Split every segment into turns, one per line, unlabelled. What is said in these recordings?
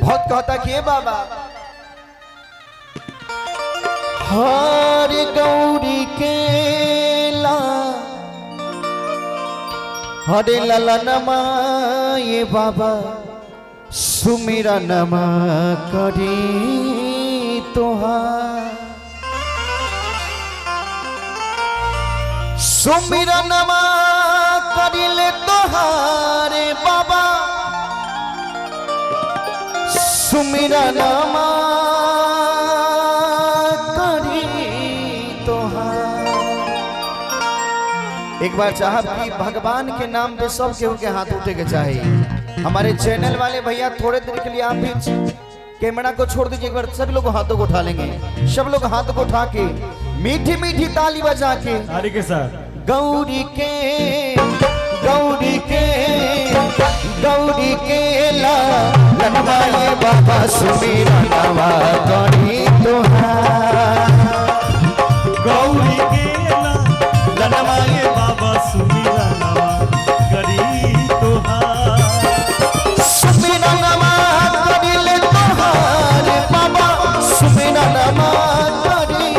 बहुत कहता कि बाबा हर गौरी के ला हरे लला नमा ये बाबा सुमिरा नमा करी तोहार सुमिरा नमा करिले तोहारे बाबा सुमिरा नमा करी तोहार। एक बार चाहब कि भगवान के नाम पे सब केहू के हाथ उठे के चाहिए। हमारे चैनल वाले भैया थोड़े देर के लिए आप भी कैमरा को छोड़ दीजिए, एक बार सब लोग हाथों को उठा लेंगे। सब लोग हाथों को उठा के मीठी मीठी ताली बजा के
ताली के साथ
गौरी के गौरी के गौरी के ला लनवाए बाबा सुमिरा नवा करी तोहार
गौरी के लनवाए बाबा सुमिरा नवा करी तोहार
सुमिरा नवा करिले तोहार बाबा सुमिरा नवा करी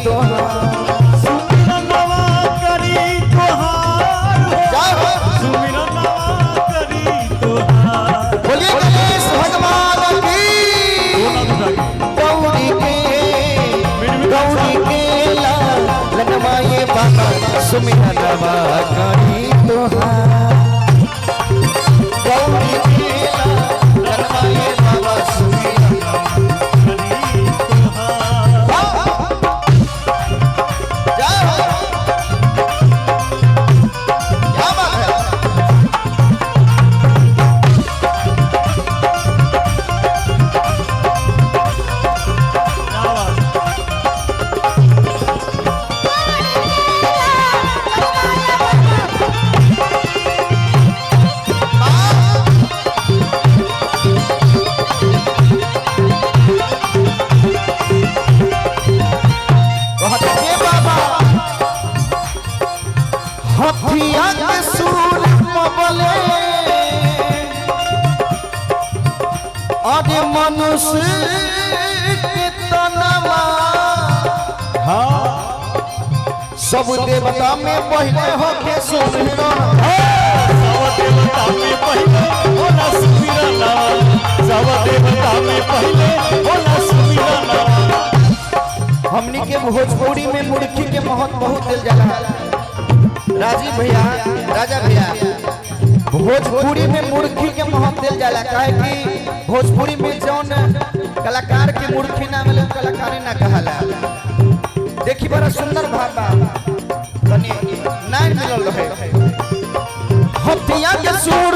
तोहार
सुमिरा नवा करी तोहार सुमिरा नवा करी तोहार।
बोलिए गणेश भगवान की गौरी के ला लनवाए बाबा सुमिरा नवा करी तोहार गौरी के ला लनवाए बाबा सुमिरा
करी तोहार।
क्या बात है। हथिया के सूर पबले अरे मनुष्य के तनमा सब देवता में पहले हो के सुमिरा
सब देवता में पहले होला सुमिरा नवा सब देवता में पहले होला सुमिरा नवा।
हमनी के भोजपुरी में मुर्खी के महत्व बहुत दिल जाला। राजीव भैया राजा भैया भोजपुरी में मुर्खी के महत्व दिल जाला काहे कि भोजपुरी में जौन कलाकार के मुर्खी ना मिले कलाकार ना कहाला। देखी बड़ा सुंदर भाव बा तनी नाइन मिलल रहे हथिया के सूर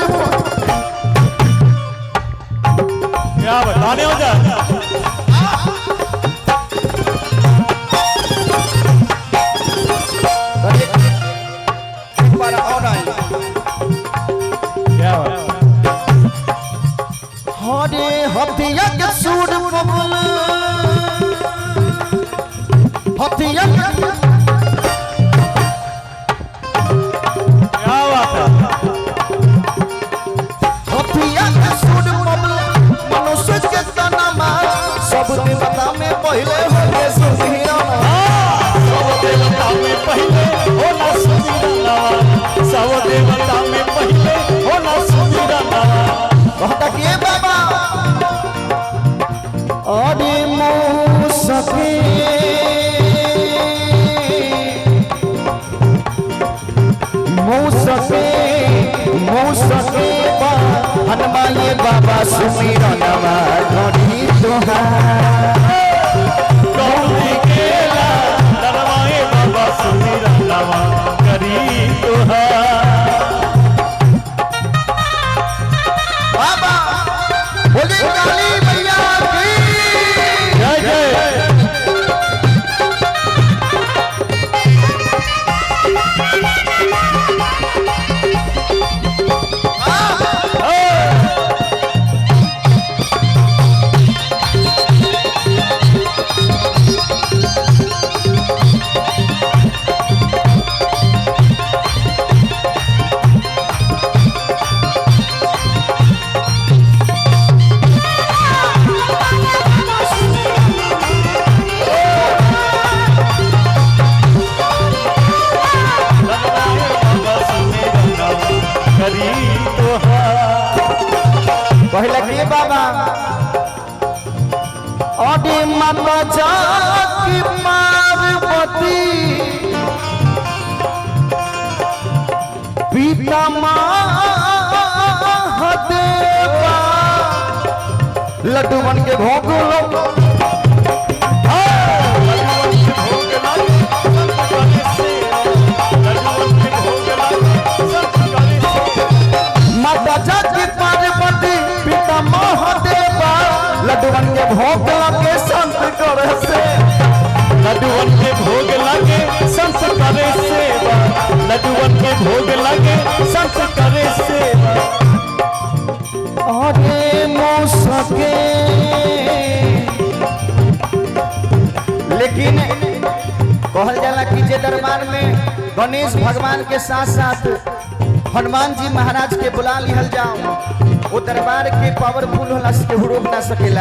क्या बताने हो जा
हरे हथिया के सूर पबल हथिया
क्या बात है
हथिया के सूर पबल मनुष्य के तनमा सब देवता में पहले हो के सुमिरा
सब देवता में पहले होला सुमिरा नवा सब देवता में पहले होला सुमिरा नवा।
कहता कि बाबा अरे मौसके मौसके मौसके हनुमाए बाबा सुमिरा नवा करी तोहार
गौरी के लनवाए बाबा सुमिरा नवा करी तोहार।
बाबा बोले काली मैया की
जय जय
बाबा अरे माता जाकी पार्वती पिता महादेवा लड्डू बन के भोग लो माता जाकी पार्वती पिता महादेवा लड्डू बन के भोग लगे संत करे से
लड्डू बन के भोग लगे संत करे सेवा लड्डू बन के भोग लगे संत करे सेवा
अरे मौसके लेकिन कहल जाला कि जे दरबार में गणेश भगवान के साथ साथ हनुमान जी महाराज के बुला लिहल जाओ वो दरबार के पावरफुल होला से रोक ना सकेला।